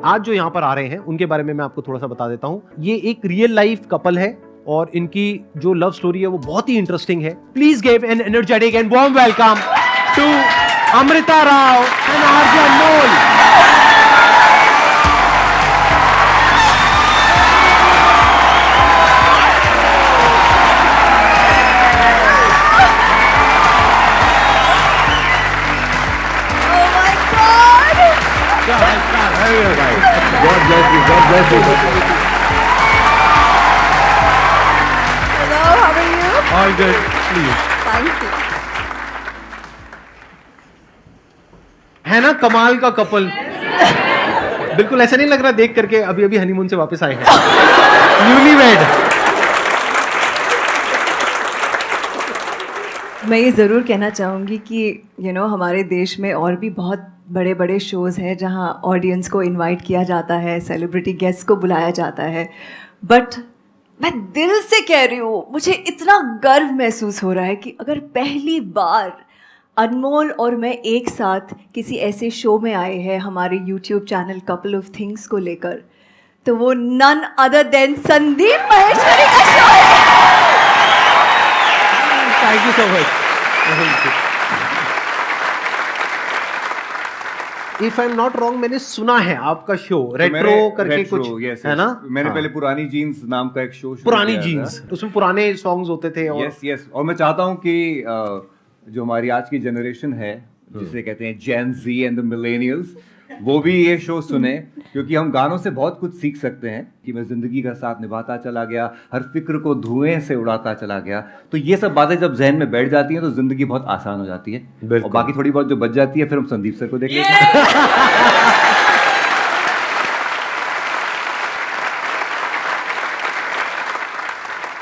आज जो यहाँ पर आ रहे हैं उनके बारे में मैं आपको थोड़ा सा बता देता हूँ। ये एक रियल लाइफ कपल है और इनकी जो लव स्टोरी है वो बहुत ही इंटरेस्टिंग है। Please give an energetic and warm welcome to Amrita Rao and RJ Anmol. God bless you. God bless you. Hello, how are you? All good, please. Thank you. है ना कमाल का कपल। बिल्कुल ऐसा नहीं लग रहा देख करके अभी अभी हनीमून से वापस आए हैं, न्यूलीवेड। मैं ये ज़रूर कहना चाहूँगी कि हमारे देश में और भी बहुत बड़े बड़े शोज़ हैं जहाँ ऑडियंस को इनवाइट किया जाता है, सेलिब्रिटी गेस्ट को बुलाया जाता है, बट मैं दिल से कह रही हूँ, मुझे इतना गर्व महसूस हो रहा है कि अगर पहली बार अनमोल और मैं एक साथ किसी ऐसे शो में आए हैं हमारे YouTube channel couple of things को लेकर, तो वो none other than Sandeep Maheshwari का शो है। Thank you so much. If I am not wrong, मैंने सुना है आपका शो रेट्रो करके कुछ yes, है ना? मैंने हाँ। पहले पुरानी जीन्स नाम का एक शो पुरानी जीन्स, उसमें पुराने सॉन्ग्स होते थे और यस और मैं चाहता हूँ कि जो हमारी आज की जनरेशन है जिसे कहते हैं जेन जी एंड द मिलेनियल्स, वो भी ये शो सुने, क्योंकि हम गानों से बहुत कुछ सीख सकते हैं कि मैं जिंदगी का साथ निभाता चला गया, हर फिक्र को धुएं से उड़ाता चला गया। तो ये सब बातें जब जहन में बैठ जाती हैं तो जिंदगी बहुत आसान हो जाती है, और बाकी थोड़ी बहुत जो बच जाती है फिर हम संदीप सर को देख लेते हैं।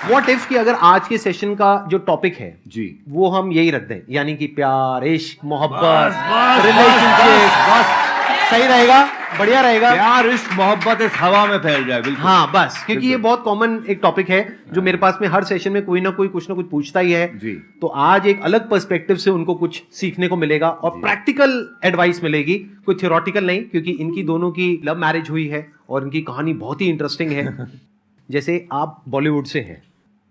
व्हाट इफ कि अगर आज के सेशन का जो टॉपिक है जी वो हम यही रख दें, यानी कि प्यार, इश्क, मोहब्बत, रिलेशनशिप, सही रहेगा, बढ़िया रहेगा। प्यार इश्क मोहब्बत इस हवा में फैल जाए। बिल्कुल हाँ बस, क्योंकि ये बहुत कॉमन एक टॉपिक है जो मेरे पास में हर सेशन में कोई ना कोई कुछ ना कुछ पूछता ही है जी। तो आज एक अलग पर्सपेक्टिव से उनको कुछ सीखने को मिलेगा और प्रैक्टिकल एडवाइस मिलेगी, कोई थ्योरेटिकल नहीं, क्योंकि इनकी दोनों की लव मैरिज हुई है और इनकी कहानी बहुत ही इंटरेस्टिंग है। जैसे आप बॉलीवुड से हैं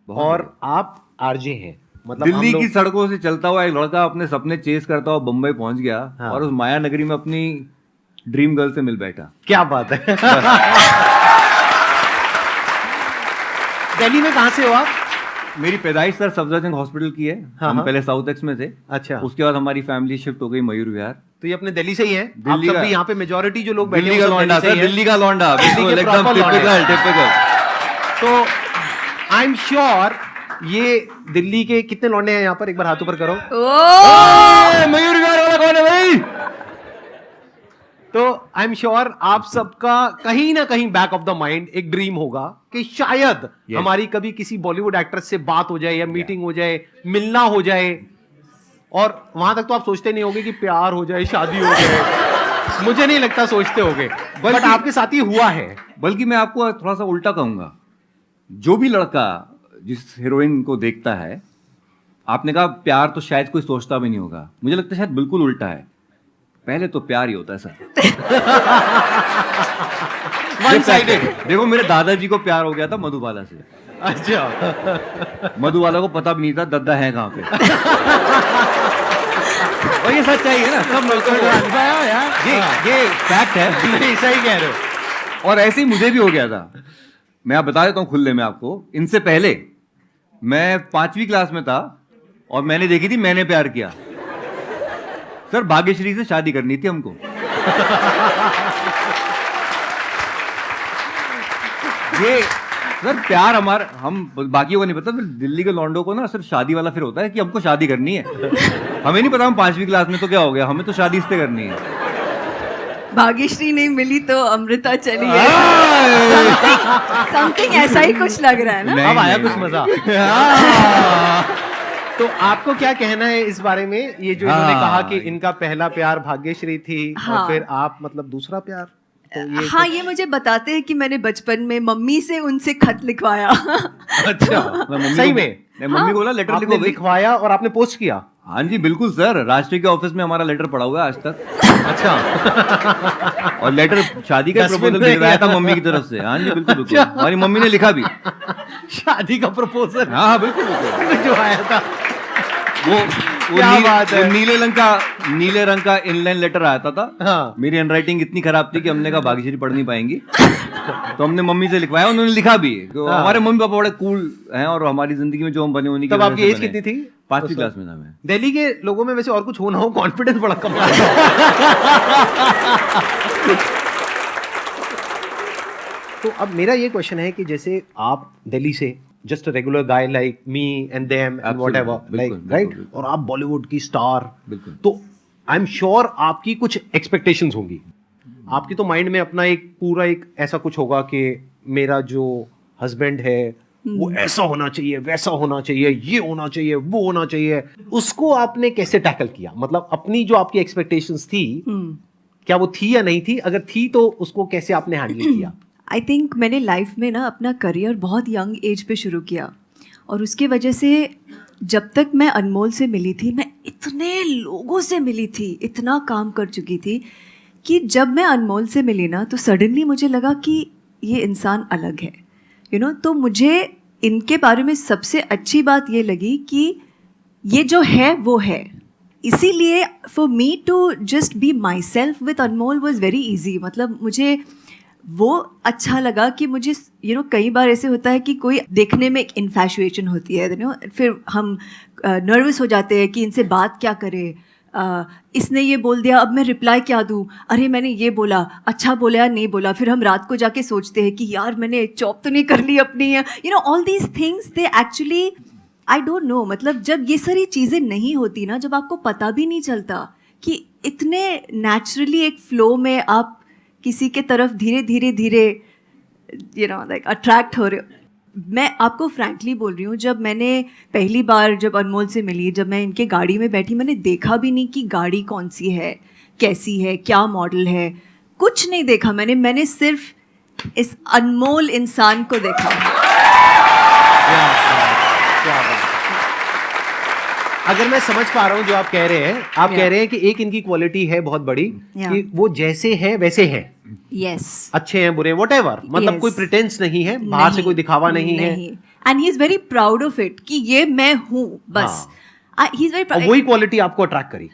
और आप आरजे हैं, मतलब दिल्ली की सड़कों से चलता हुआ एक लड़का अपने सपने चेस करता हुआ बम्बई पहुंच गया। हाँ। और उस माया नगरी में अपनी ड्रीम गर्ल से मिल बैठा। क्या बात है। दिल्ली में कहाँ से हो आप? मेरी पैदाइश सर सफदरजंग हॉस्पिटल की है। हाँ, हम हाँ। पहले साउथ एक्स में थे। अच्छा, उसके बाद हमारी फैमिली शिफ्ट हो गई मयूर विहार। तो ये अपने दिल्ली से ही है? दिल्ली आप सब का- भी यहाँ पे मेजोरिटी जो लोग बैठे दिल्ली हैं का वो सब लौंडा दिल्ली से सर, ही हैं? दिल्ली का लौंडा, दिल्ली के बिल्कुल एकदम proper लौंडे। टिपिकल। तो आई एम श्योर ये दिल्ली के कितने लौंडे हैं यहाँ पर, एक बार हाथ ऊपर करो। मयूर विहार वाला कौन है भाई? तो आई एम श्योर आप सबका कहीं ना कहीं बैक ऑफ द माइंड एक ड्रीम होगा कि शायद हमारी कभी किसी बॉलीवुड एक्ट्रेस से बात हो जाए या मीटिंग हो जाए, मिलना हो जाए, और वहां तक तो आप सोचते नहीं होगे कि प्यार हो जाए, शादी हो जाए। मुझे नहीं लगता सोचते होगे, बट आपके साथ ही हुआ है। बल्कि मैं आपको थोड़ा सा उल्टा कहूंगा, जो भी लड़का जिस हीरोइन को देखता है, आपने कहा प्यार तो शायद कोई सोचता भी नहीं होगा, मुझे लगता है शायद बिल्कुल उल्टा है। पहले तो प्यार ही होता है सर। One sided. देखो मेरे दादाजी को प्यार हो गया था मधुबाला से। अच्छा। मधुबाला को पता भी नहीं था दद्दा है कहाँ पे। और ये सच्चाई है ना, सब लड़कों को ये फैक्ट है। नहीं, सही कह रहे हो। और ऐसे ही मुझे भी हो गया था। मैं आप बता देता हूँ खुले में आपको, इनसे पहले मैं 5वीं क्लास में था और मैंने देखी थी मैंने प्यार किया। सर भाग्यश्री से शादी करनी थी हमको। ये सर प्यार हमारा, हम बाकियों को नहीं पता, फिर दिल्ली के लौंडों को ना सिर्फ शादी वाला फिर होता है कि हमको शादी करनी है। हमें नहीं पता हम 5वीं क्लास में तो क्या हो गया, हमें तो शादी इससे करनी है। भाग्यश्री नहीं मिली तो अमृता चली है। समथिंग ऐसा ही कुछ लग रहा है ना। नहीं, अब आया नहीं, कुछ मजा। तो आपको क्या कहना है इस बारे में, ये जो इन्होंने कहा कि इनका पहला प्यार भाग्यश्री थी हाँ। और फिर आप मतलब दूसरा प्यार, तो ये हाँ, ये मुझे बताते हैं कि मैंने बचपन में मम्मी से उनसे खत लिखवाया। अच्छा, मैं मम्मी सही को- में मैं मम्मी को बोला लेटर आपने लिखो भाई। लिखवाया और आपने पोस्ट किया? हाँ जी बिल्कुल सर, राष्ट्रीय के ऑफिस में हमारा लेटर पड़ा हुआ है आज तक। अच्छा। और लेटर शादी का Dustbin प्रपोजल में भिजवाया था गया। मम्मी की तरफ से। हाँ जी बिल्कुल बिल्कुल, हमारी मम्मी ने लिखा भी। शादी का प्रपोजल। हाँ हाँ बिल्कुल बिल्कुल। जो आया था वो क्या बात है। नीले रंग का इनलाइन लेटर आया था। हाँ। मेरी हैंडराइटिंग इतनी खराब थी कि हमने कहा भाग्यश्री पढ़ नहीं पाएंगी, तो हमने मम्मी से लिखवाया, उन्होंने लिखा भी। तो हाँ। हमारे मम्मी पापा बड़े कूल हैं और हमारी जिंदगी में जो हम बने उन्हीं की तब वजह आपकी से एज बने। कितनी थी? 5वीं क्लास में था मैं। दिल्ली के लोगों में वैसे और कुछ हो ना हो, कॉन्फिडेंस बड़ा कम है। तो अब मेरा ये क्वेश्चन है कि जैसे आप दिल्ली से just regular guy like me and them and whatever, like right, और आप बॉलीवुड की स्टार, बिल्कुल। तो आई एम श्योर आपकी कुछ एक्सपेक्टेशंस होंगी। आपकी तो माइंड में अपना एक पूरा एक ऐसा कुछ होगा कि मेरा जो हस्बैंड है वो ऐसा होना चाहिए, वैसा होना चाहिए, ये होना चाहिए, वो होना चाहिए। उसको आपने कैसे टैकल किया? मतलब अपनी जो आपकी एक्सपेक्टेशंस थी, क्या वो थी या नहीं थी? अगर थी तो उसको कैसे आपने हैंडल किया? आई थिंक मैंने लाइफ में ना अपना करियर बहुत यंग एज पे शुरू किया, और उसकी वजह से जब तक मैं अनमोल से मिली थी, मैं इतने लोगों से मिली थी, इतना काम कर चुकी थी कि जब मैं अनमोल से मिली ना, तो सडनली मुझे लगा कि ये इंसान अलग है, यू नो। तो मुझे इनके बारे में सबसे अच्छी बात ये लगी कि ये जो है वो है। इसीलिए for me to just be myself with Anmol was very easy. मतलब मुझे वो अच्छा लगा कि मुझे यू नो कई बार ऐसे होता है कि कोई देखने में एक इन्फैचुएशन होती है, यू नो, फिर हम नर्वस हो जाते हैं कि इनसे बात क्या करें, इसने ये बोल दिया, अब मैं रिप्लाई क्या दूँ, अरे मैंने ये बोला, अच्छा बोला या नहीं बोला। फिर हम रात को जाके सोचते हैं कि यार मैंने चॉप तो नहीं कर ली अपनी, you know, all these things they actually I don't know. मतलब जब ये सारी चीज़ें नहीं होती ना, जब आपको पता भी नहीं चलता कि इतने नेचुरली एक फ्लो में आप किसी के तरफ धीरे धीरे यू नो लाइक अट्रैक्ट हो रहे हो। मैं आपको फ्रैंकली बोल रही हूँ, जब मैंने पहली बार जब अनमोल से मिली, जब मैं इनके गाड़ी में बैठी, मैंने देखा भी नहीं कि गाड़ी कौन सी है, कैसी है, क्या मॉडल है, कुछ नहीं देखा मैंने सिर्फ इस अनमोल इंसान को देखा। क्या बात है। अगर मैं समझ पा रहा हूँ जो आप कह रहे हैं, आप कह रहे हैं कि एक इनकी क्वालिटी है बहुत बड़ी कि वो जैसे हैं वैसे हैं, यस, अच्छे हैं, बुरे, व्हाटएवर, मतलब Yes. कोई प्रिटेंस नहीं है, बाहर से कोई दिखावा नहीं है, and he is very proud of it कि ये मैं हूँ बस। ही इज और वेरी वही क्वालिटी आपको अट्रैक्ट करी।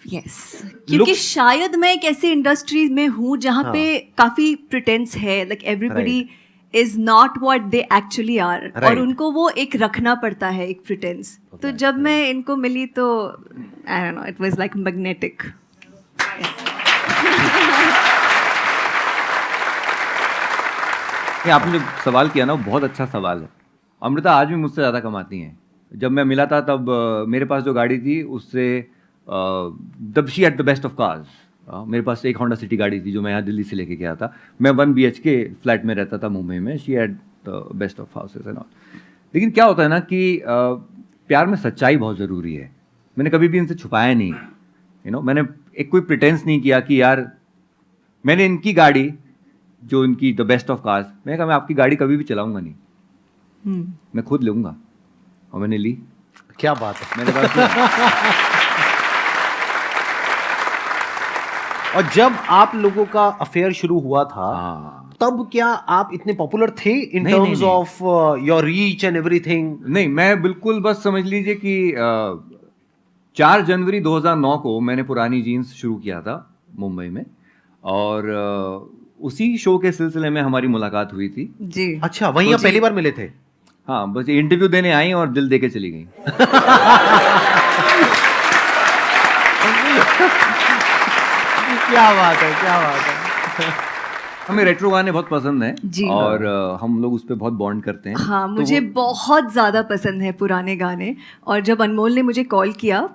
यस, क्योंकि शायद मैं एक ऐसे इंडस्ट्री में हूँ जहाँ पे काफी प्रिटेंस है, like everybody is not what they actually are, और उनको वो एक रखना पड़ता है, एक प्रिटेंस। तो जब मैं इनको मिली तो I don't know, it was like magnetic. ये आपने जो सवाल किया ना, वो बहुत अच्छा सवाल है। अमृता आज भी मुझसे ज़्यादा कमाती हैं। जब मैं मिला था तब मेरे पास जो गाड़ी थी उससे तब she at the best of cars. मेरे पास एक होंडा सिटी गाड़ी थी जो मैं यहाँ दिल्ली से लेके गया था। मैं 1 BHK फ्लैट में रहता था मुंबई में। She at the best of houses and all. लेकिन क्या होता है ना कि प्यार में सच्चाई बहुत ज़रूरी है। मैंने कभी भी इनसे छुपाया नहीं, यू नो। मैंने एक कोई प्रिटेंस नहीं किया कि यार मैंने इनकी गाड़ी जो इनकी द बेस्ट ऑफ कार्स, मैंने कहा मैं आपकी गाड़ी कभी भी चलाऊंगा नहीं, मैं खुद लूंगा। और मैंने ली। क्या बात है। मेरे पास और जब आप लोगों का अफेयर शुरू हुआ था, हाँ। तब क्या आप इतने पॉपुलर थे इन नहीं, टर्म्स नहीं। Of your reach and everything? नहीं, मैं बिल्कुल, बस समझ लीजिए कि 4 जनवरी 2009 को मैंने पुरानी जीन्स शुरू किया था मुंबई में, और उसी शो के सिलसिले में हमारी मुलाकात हुई थी। जी, अच्छा, वहीं आप पहली बार मिले थे? हाँ, बस इंटरव्यू देने आई और दिल दे के चली गई। क्या बात है, क्या बात है। हमें रेट्रो गाने बहुत पसंद जी। हैं और हम लोग उस पर बहुत बॉन्ड करते हैं। हाँ, तो मुझे बहुत ज़्यादा पसंद है पुराने गाने। और जब अनमोल ने मुझे कॉल किया,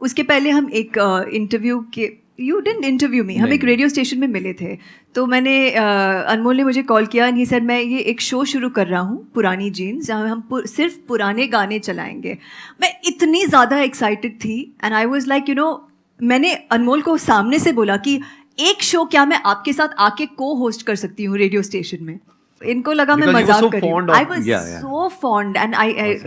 उसके पहले हम एक इंटरव्यू के, यू डिडंट इंटरव्यू मी, हम एक रेडियो स्टेशन में मिले थे। तो मैंने अनमोल ने मुझे कॉल किया एंड ही सेड मैं ये एक शो शुरू कर रहा हूँ, पुरानी जीन्स, जहाँ हम सिर्फ पुराने गाने चलाएंगे। मैं इतनी ज़्यादा एक्साइटेड थी and I was like, you know, मैंने अनमोल को सामने से बोला कि एक शो क्या मैं आपके साथ आके को होस्ट कर सकती हूँ रेडियो स्टेशन में? इनको लगा मैं Because you were मजाक so कर रही हूँ. fond of- I was Yeah, yeah. so fond and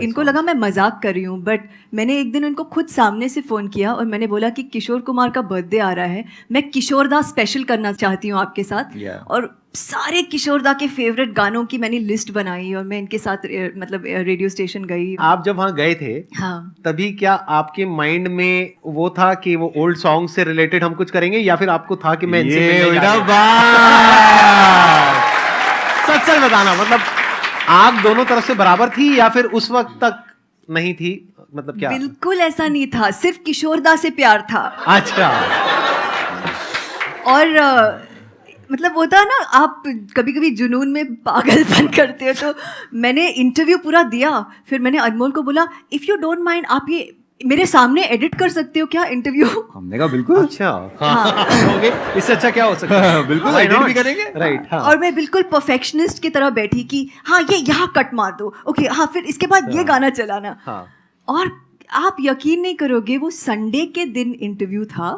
इनको लगा मैं मजाक कर रही हूँ. बट मैंने एक दिन उनको खुद सामने से फ़ोन किया और मैंने बोला कि किशोर कुमार का बर्थडे आ रहा है, मैं किशोरदा स्पेशल करना चाहती हूँ आपके साथ. Yeah. और सारे किशोरदा के फेवरेट गानों की मैंने लिस्ट बनाई और मैं इनके साथ मतलब रेडियो स्टेशन गई. आप जब वहाँ गए थे हाँ. तभी क्या आपके माइंड में वो था कि वो ओल्ड सॉन्ग से रिलेटेड हम कुछ करेंगे, या फिर आपको था कि मैं इनसे ये मिलने जा बेटा रहा हूं? सच सच बताना, मतलब आग दोनों तरफ से बराबर थी या फिर उस वक्त तक नहीं थी, मतलब क्या? बिल्कुल ऐसा नहीं था, सिर्फ किशोरदा से प्यार था. अच्छा. और मतलब होता है ना, आप कभी कभी जुनून में पागलपन करते हो. तो मैंने इंटरव्यू पूरा दिया, फिर मैंने अनमोल को बोला इफ़ यू डोंट माइंड आप ये मेरे सामने एडिट कर सकते हो क्या इंटरव्यू. हमने कहा बिल्कुल. अच्छा. हाँ. ओके, इससे अच्छा क्या हो सकता है? बिल्कुल Why edit not? भी करेंगे. राइट. हाँ. और मैं बिल्कुल परफेक्शनिस्ट की तरह बैठी कि हाँ ये यहाँ कट मार दो, ओके हाँ फिर इसके बाद ये गाना चलाना. हाँ. और आप यकीन नहीं करोगे, वो संडे के दिन इंटरव्यू था,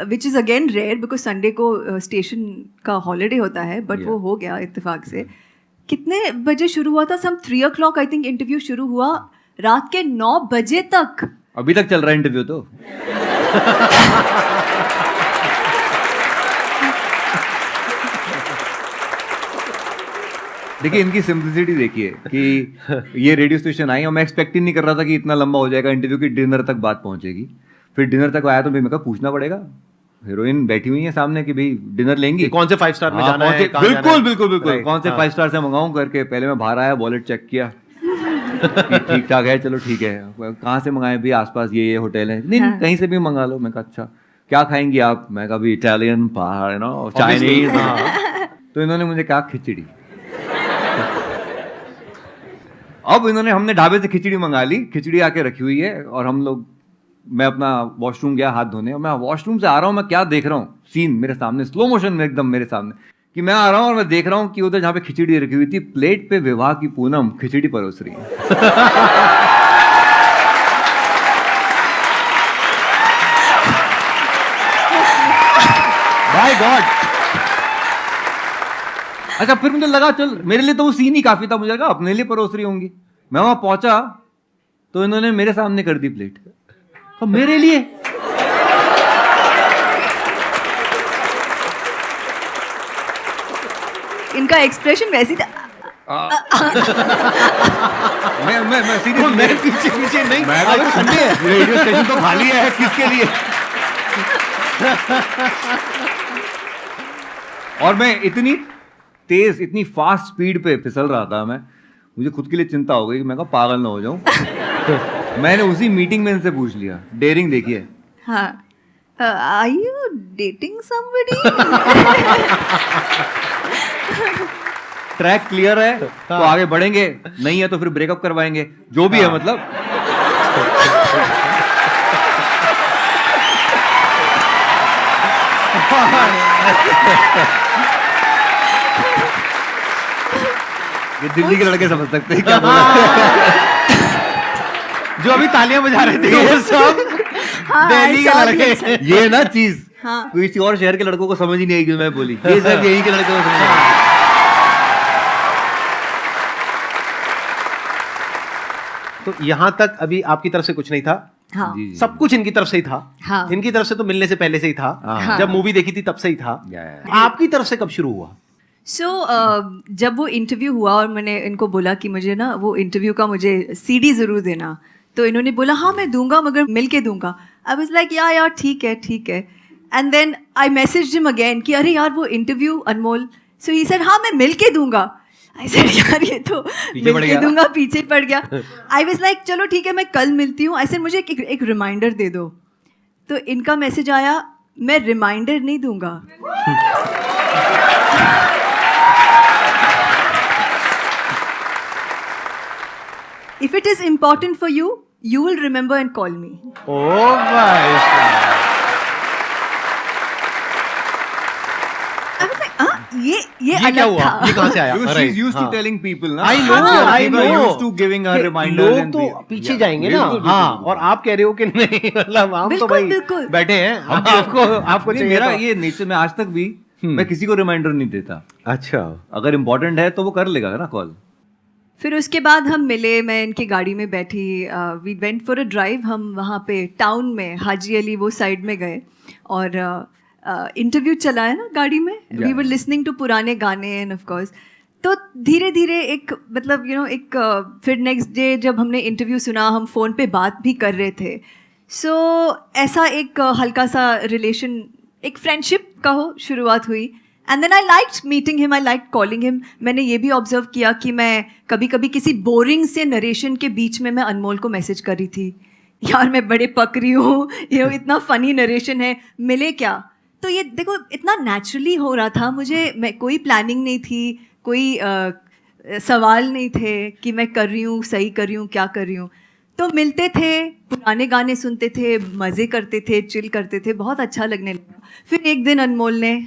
which is again rare because Sunday को स्टेशन का हॉलीडे होता है, बट वो हो गया इत्तेफाक से. कितने बजे शुरू हुआ था? सम 3 o'clock आई थिंक इंटरव्यू शुरू हुआ, रात के 9 बजे तक. अभी तक चल रहा है इंटरव्यू तो. देखिए इनकी सिंपलिसिटी देखिए कि ये रेडियो स्टेशन आई और मैं एक्सपेक्ट ही नहीं कर रहा था कि इतना लंबा हो जाएगा इंटरव्यू की, डिनर तक बात पहुंचेगी. फिर डिनर तक आया तो मैं कहा पूछना पड़ेगा, हीरोइन बैठी हुई है सामने कि भाई डिनर लेंगी, कौन से 5 स्टार में हाँ, जाना कौन है? से- कहाँ जाना बिल्कुल है? बिल्कुल बिल्कुल Right, कौन से हाँ. 5 स्टार से मंगाऊं करके पहले मैं बाहर आया, वॉलेट चेक किया कि ठीक ठाक है, चलो ठीक है. कहाँ से मंगाए भी? आसपास ये होटल है. नहीं हाँ. कहीं से भी मंगा लो. मैं कहा अच्छा क्या खाएंगी आप? मैं कहा भी इटालियन, पहाड़ नो Obviously, चाइनीज. हाँ. तो इन्होंने मुझे कहा खिचड़ी. अब इन्होंने हमने ढाबे से खिचड़ी मंगा ली, खिचड़ी आके रखी हुई है और हम लोग, मैं अपना वॉशरूम गया हाथ धोने और मैं वॉशरूम से आ रहा हूँ, मैं क्या देख रहा हूँ सीन मेरे सामने, स्लो मोशन में एकदम मेरे सामने, कि मैं आ रहा हूँ और मैं देख रहा हूँ कि उधर जहाँ पे खिचड़ी रखी हुई थी, प्लेट पे विवाह की पूनम खिचड़ी परोस रही है. By God. अच्छा फिर मुझे लगा चल मेरे लिए तो वो सीन ही काफी था, मुझे लगा अपने लिए परोस रही होंगी. मैं वहां पहुंचा तो इन्होंने मेरे सामने कर दी प्लेट, तो मेरे लिए. इनका एक्सप्रेशन वैसी था. मैं सीरियसली वो मेरे पीछे पीछे नहीं. मैं आज संडे है. रेडियो स्टेशन तो खाली है, किसके लिए? और मैं इतनी तेज, इतनी फास्ट स्पीड पे फिसल रहा था, मैं मुझे खुद के लिए चिंता हो गई कि मैं कहा पागल ना हो जाऊं. मैंने उसी मीटिंग में इनसे पूछ लिया. डेयरिंग देखिए. हाँ. Are you dating somebody? Track clear है तो आगे बढ़ेंगे, नहीं है तो फिर ब्रेकअप करवाएंगे, जो भी है मतलब. ये दिल्ली के लड़के समझ सकते हैं क्या बोला. जो अभी तालियां बजा रहे थे वो सब हाँ, दिल्ली I saw के लड़के. ये ना चीज हाँ. किसी और शहर के लड़कों को समझ ही नहीं आई कि मैं बोली, ये सब यहीं के लड़कों को समझ आई. तो यहाँ तक अभी आपकी तरफ से कुछ नहीं था. हाँ. जी, जी. सब कुछ इनकी तरफ से ही था. हाँ. इनकी तरफ से तो मिलने से पहले से ही था. हाँ. जब मूवी देखी थी तब से ही था. Yeah. आपकी तरफ से कब शुरू हुआ? सो जब वो इंटरव्यू हुआ और मैंने इनको बोला कि मुझे ना वो इंटरव्यू का मुझे सीडी ज़रूर देना, तो इन्होंने बोला हाँ मैं दूंगा मगर मिल के दूंगा. आई वाज लाइक यार ठीक है ठीक है. And then I messaged him again कि अरे यार वो interview Anmol. So he said हाँ मैं मिल के दूंगा. आई सेड यार ये तो पीछे पड़ मिल के गया. दूंगा पीछे पड़ गया. आई वाज लाइक चलो ठीक है मैं कल मिलती हूँ. आई सेड मुझे एक रिमाइंडर दे दो. तो इनका मैसेज आया मैं रिमाइंडर नहीं दूंगा. If it is important for you, you will remember and call me. ओ भाई. I was like, ये ये अलग क्या हुआ? था. ये कहाँ से आया? Because Right, she's used हाँ. to telling people ना. I know, I People are know. used to giving her कि reminders लोग and तो be- पीछे Yeah, जाएंगे ना. बिल्कुल, हाँ. बिल्कुल, और आप कह रहे हो कि नहीं, मतलब हम तो बिल्कुल, भाई बिल्कुल. बैठे हैं. आपको नहीं, चाहिए मेरा तो- ये नेचर में आज तक भी मैं किसी को रिमाइंडर नहीं देता. अच्छा, अगर इम्पोर्टेंट है तो वो कर लेगा ना कॉल। फिर उसके बाद हम मिले, मैं इनकी गाड़ी में बैठी, we went for a drive. हम वहाँ पे टाउन में हाजी अली वो साइड में गए और इंटरव्यू चला है ना गाड़ी में, वी वर लिसनिंग टू पुराने गाने एंड ऑफ कोर्स। तो धीरे धीरे एक मतलब एक फिर नेक्स्ट डे जब हमने इंटरव्यू सुना, हम फ़ोन पे बात भी कर रहे थे। सो ऐसा एक हल्का सा रिलेशन, एक फ्रेंडशिप कहो, शुरुआत हुई। And then I liked meeting him, I liked calling him. मैंने ये भी ऑब्जर्व किया कि मैं कभी कभी किसी बोरिंग से नरेशन के बीच में मैं अनमोल को मैसेज कर रही थी, यार मैं बड़े पक रही हूँ, इतना फ़नी नरेशन है, मिले क्या। तो ये देखो इतना नेचुरली हो रहा था, मैं कोई प्लानिंग नहीं थी, कोई सवाल नहीं थे कि मैं कर रही हूँ, सही कर रही हूँ, क्या कर रही हूँ। तो मिलते थे, पुराने गाने सुनते थे, मज़े करते थे, चिल करते थे, बहुत अच्छा लगने लगा। फिर एक दिन अनमोल ने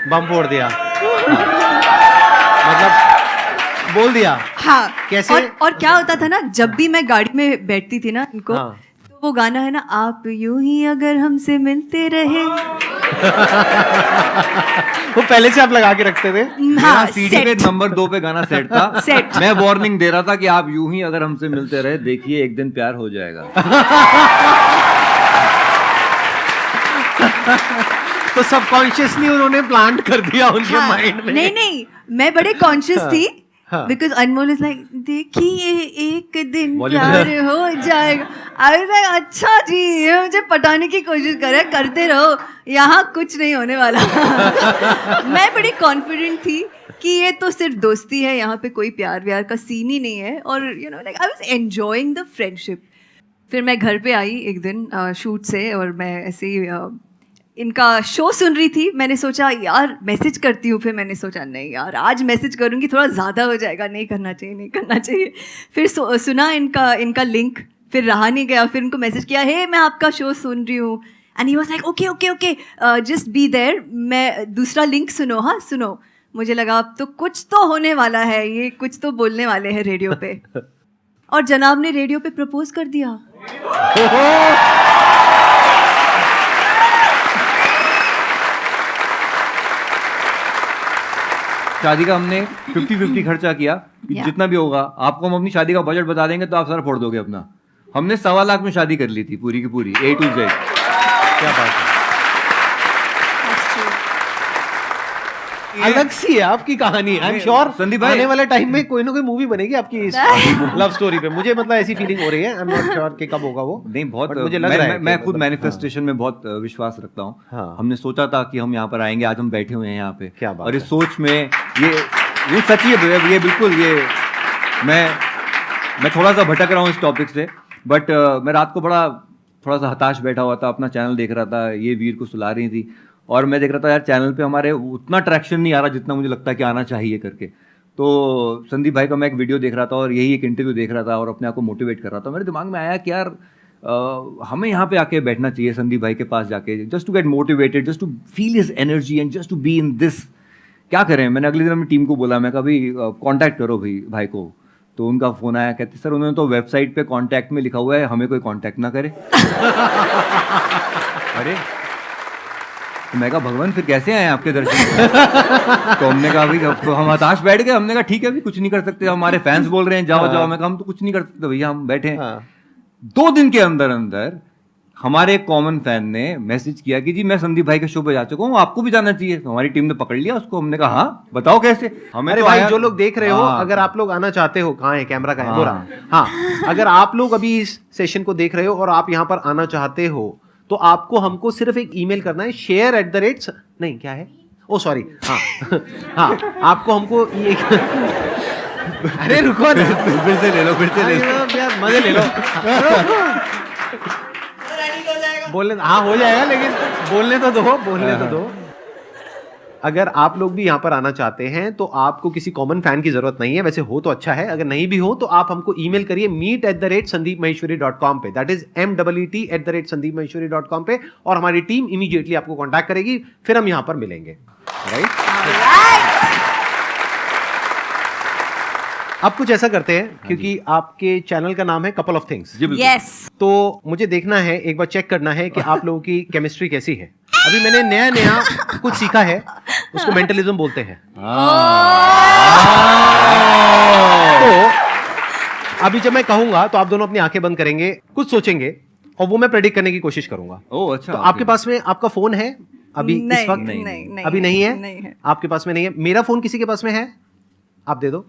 बम फोड़ दिया। मतलब बोल दिया। हाँ, कैसे? और क्या होता था ना, जब भी मैं गाड़ी में बैठती थी ना इनको, हाँ। तो वो गाना है ना, आप यूं ही अगर हमसे मिलते रहे। वो पहले से आप लगा के रखते थे? हाँ, सीडी पे नंबर 2 पे गाना सेट था। सेट। मैं वार्निंग दे रहा था कि आप यूं ही अगर हमसे मिलते रहे, देखिए एक दिन प्यार हो जाएगा। तो सबकॉन्शियसली उन्होंने प्लांट कर दिया उनके हाँ, माइंड में। नहीं, मैं बड़े कॉन्शियस थी, हाँ। बिकॉज अनमोल इज लाइक, देखिए एक दिन Bollywood। प्यार हो जाएगा। आई वाज लाइक, अच्छा जी, ये मुझे पटाने की कोशिश करे, करते रहो, यहाँ कुछ नहीं होने वाला। मैं बड़ी कॉन्फिडेंट थी कि ये तो सिर्फ दोस्ती है, यहाँ पे कोई प्यार व्यार का सीन ही नहीं है। और like I was enjoying the friendship. फिर मैं घर पे आई एक दिन शूट से, और मैं ऐसे ही इनका शो सुन रही थी। मैंने सोचा यार मैसेज करती हूँ, फिर मैंने सोचा नहीं यार आज मैसेज करूँगी थोड़ा ज़्यादा हो जाएगा, नहीं करना चाहिए। फिर सुना इनका लिंक, फिर रहा नहीं गया, फिर उनको मैसेज किया, हे मैं आपका शो सुन रही हूँ। And he was like okay just be there, मैं दूसरा लिंक सुनो, हाँ सुनो। मुझे लगा अब तो कुछ तो होने वाला है, ये कुछ तो बोलने वाले हैं रेडियो पे। और जनाब ने रेडियो पे प्रपोज कर दिया। शादी का हमने 50-50 खर्चा किया कि Yeah। जितना भी होगा, आपको हम अपनी शादी का बजट बता देंगे तो आप सारा फोड़ दोगे अपना। हमने 1.25 लाख में शादी कर ली थी, पूरी की पूरी A to Z। क्या बात है। अलग सी है आपकी कहानी। आई एम श्योर संदीप भाई, आने वाले टाइम में कोई ना कोई मूवी बनेगी आपकी इस लव स्टोरी पे। मुझे मतलब ऐसी फीलिंग हो रही है। आई एम नॉट श्योर कि कब होगा वो। नहीं बहुत But मुझे लग रहा है मैं कि खुद मतलब- मैनिफेस्टेशन में बहुत विश्वास रखता हूँ। हाँ। हमने सोचा था कि हम यहाँ पर आएंगे, आज हम बैठे हुए हैं यहाँ पे। क्या बात और इस है। सोच में ये सच ही है, ये बिल्कुल ये मैं थोड़ा सा भटक रहा हूँ इस टॉपिक से, बट मैं रात को थोड़ा सा हताश बैठा हुआ था, अपना चैनल देख रहा था, ये वीर को सुला रही थी, और मैं देख रहा था यार चैनल पे हमारे उतना ट्रैक्शन नहीं आ रहा जितना मुझे लगता है कि आना चाहिए करके। तो संदीप भाई का मैं एक वीडियो देख रहा था और यही एक इंटरव्यू देख रहा था और अपने आप को मोटिवेट कर रहा था। मेरे दिमाग में आया कि यार हमें यहाँ पे आके बैठना चाहिए, संदीप भाई के पास जाके, just to get motivated, just to feel his energy and just to be in this. क्या करें? मैंने अगले दिन अपनी टीम को बोला, मैं कभी कांटेक्ट करो भाई को। तो उनका फ़ोन आया, कहते सर उन्होंने तो वेबसाइट पे कांटेक्ट में लिखा हुआ है, हमें कोई कांटेक्ट ना करे। अरे तो मैं कहा भगवान फिर कैसे आए आपके दर्शन? तो हमने कहा भाई तो हम हताश बैठ गए। हमने कहा ठीक है अभी कुछ नहीं कर सकते, हमारे फैंस बोल रहे हैं जाओ जाओ। मैं कहा हम तो कुछ नहीं कर सकते भैया, हम बैठे हैं। 2 दिन के अंदर हमारे एक कॉमन फैन ने मैसेज किया कि जी मैं संदीप भाई के शो पे जा चुका हूँ, आपको भी जाना चाहिए। तो हमारी टीम ने पकड़ लिया उसको। हमने कहा हाँ बताओ कैसे। हमें अरे तो भाई आया- जो लोग देख रहे हो, हाँ। अगर आप लोग आना चाहते हो, कहाँ है कैमरा, कहाँ है हाँ। बोरा, हाँ अगर आप लोग अभी इस सेशन को देख रहे हो और आप यहाँ पर आना चाहते हो, तो आपको हमको सिर्फ एक ईमेल करना है, share@ नहीं क्या है, ओ सॉरी, हाँ हाँ आपको हमको ये अरे रुको ना, फिर से ले लो यार मजे ले लो। बोलने हाँ हो जाएगा, लेकिन बोलने तो दो। अगर आप लोग भी यहाँ पर आना चाहते हैं तो आपको किसी कॉमन फैन की जरूरत नहीं है, वैसे हो तो अच्छा है, अगर नहीं भी हो तो आप हमको ईमेल करिए meet@sandeepmaheshwari.com पे, दैट इज meet@sandeepmaheshwari.com पे, और हमारी टीम इमीडिएटली आपको कांटेक्ट करेगी, फिर हम यहाँ पर मिलेंगे, राइट? अब कुछ ऐसा करते हैं क्योंकि आपके चैनल का नाम है कपल ऑफ थिंग्स, जी बिल्कुल। यस तो मुझे देखना है, एक बार चेक करना है कि आप लोगों की केमिस्ट्री कैसी है। अभी मैंने नया नया कुछ सीखा है, उसको मेंटलिज्म बोलते हैं। तो अभी जब मैं कहूंगा तो आप दोनों अपनी आंखें बंद करेंगे, कुछ सोचेंगे और वो मैं प्रेडिक्ट करने की कोशिश करूंगा। ओह अच्छा। तो आपके पास में आपका फोन है अभी इस नहीं, वक्त? नहीं, अभी नहीं है? नहीं है। आपके पास में नहीं है। मेरा फोन किसी के पास में है? आप दे दो।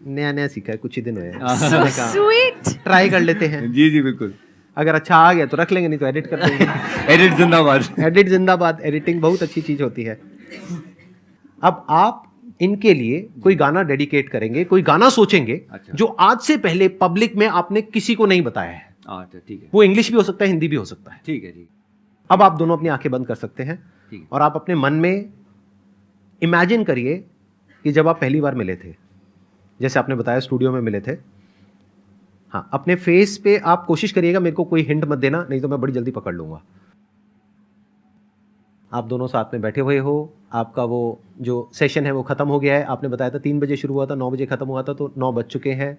नया नया सीखा है, कुछ ही दिन हुए हैं। सो स्वीट ट्राई कर लेते हैं, जी जी बिल्कुल। अगर अच्छा आ गया तो रख लेंगे, नहीं तो एडिट कर देंगे। एडिट जिंदाबाद। एडिट जिंदाबाद। एडिटिंग बहुत अच्छी चीज होती है। अब आप इनके लिए कोई गाना डेडिकेट करेंगे, कोई गाना सोचेंगे अच्छा। जो आज से पहले पब्लिक में आपने किसी को नहीं बताया है। अच्छा ठीक है वो इंग्लिश भी हो सकता है, हिंदी भी हो सकता है। ठीक है ठीक अब आप दोनों अपनी आंखें बंद कर सकते हैं ठीक है। और आप अपने मन में इमेजिन करिए कि जब आप पहली बार मिले थे, जैसे आपने बताया स्टूडियो में मिले थे। हाँ, अपने फेस पे आप कोशिश करिएगा, मेरे को कोई हिंट मत देना, नहीं तो मैं बड़ी जल्दी पकड़ लूंगा। आप दोनों साथ में बैठे हुए हो, आपका वो जो सेशन है वो खत्म हो गया है। आपने बताया था 3 बजे शुरू हुआ था, 9 बजे खत्म हुआ था, तो 9 बज चुके हैं।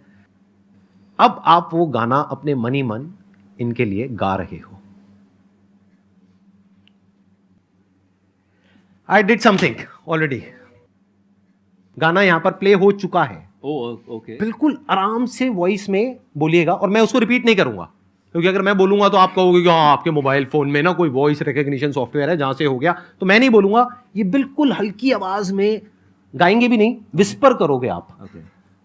अब आप वो गाना अपने मन ही मन इनके लिए गा रहे हो। I did something already. गाना यहां पर प्ले हो चुका है। Oh okay. बिल्कुल आराम से वॉइस में बोलिएगा और मैं उसको रिपीट नहीं करूंगा, क्योंकि अगर मैं बोलूंगा तो आप कहोगे कि हाँ आपके मोबाइल फोन में ना कोई वॉइस रिकॉग्निशन सॉफ्टवेयर है जहां से हो गया, तो मैं नहीं बोलूंगा। ये बिल्कुल हल्की आवाज में गाएंगे भी नहीं, विस्पर करोगे आप। ओके।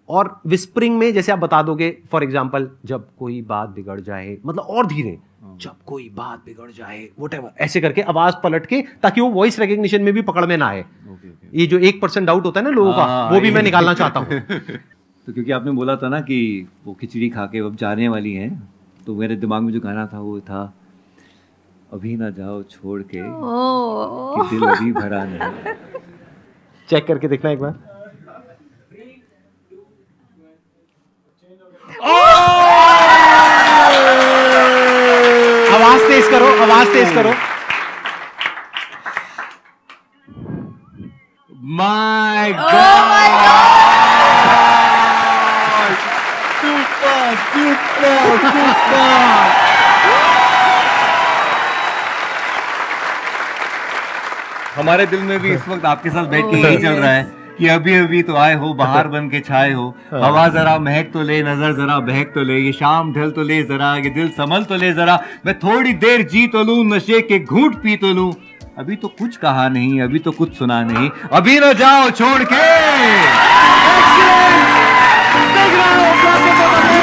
और विस्परिंग में जैसे आप बता दोगे, फॉर एग्जाम्पल, जब कोई बात बिगड़ जाए, मतलब और धीरे, जब कोई बात बिगड़ जाए, व्हाटएवर, ऐसे करके आवाज पलट के, ताकि वो वॉइस रिकॉग्निशन में भी पकड़ में ना आए। Okay okay. ये जो 1% डाउट होता है ना लोगों का, हाँ, वो भी मैं ये- निकालना चाहता हूँ। तो क्योंकि आपने बोला था ना कि वो खिचड़ी खा के अब जाने वाली हैं, तो मेरे दिमाग में जो गाना था वो था, अभी ना जाओ छोड़ के कि दिल अभी भरा नहीं। चेक करके देखना एक बार। आवाज तेज करो, आवाज तेज करो। My God, super super super. हमारे दिल में भी इस वक्त आपके साथ बैठ के यही चल रहा है कि अभी अभी तो आए हो, बाहर बन के छाए हो, हवा जरा महक तो ले, नजर जरा बहक तो ले, ये शाम ढल तो ले जरा, ये दिल संभल तो ले जरा, मैं थोड़ी देर जी तो लूं, नशे के घूंट पी तो लूं, अभी तो कुछ कहा नहीं, अभी तो कुछ सुना नहीं, अभी न जाओ छोड़ के। Excellent! Big round of applause for the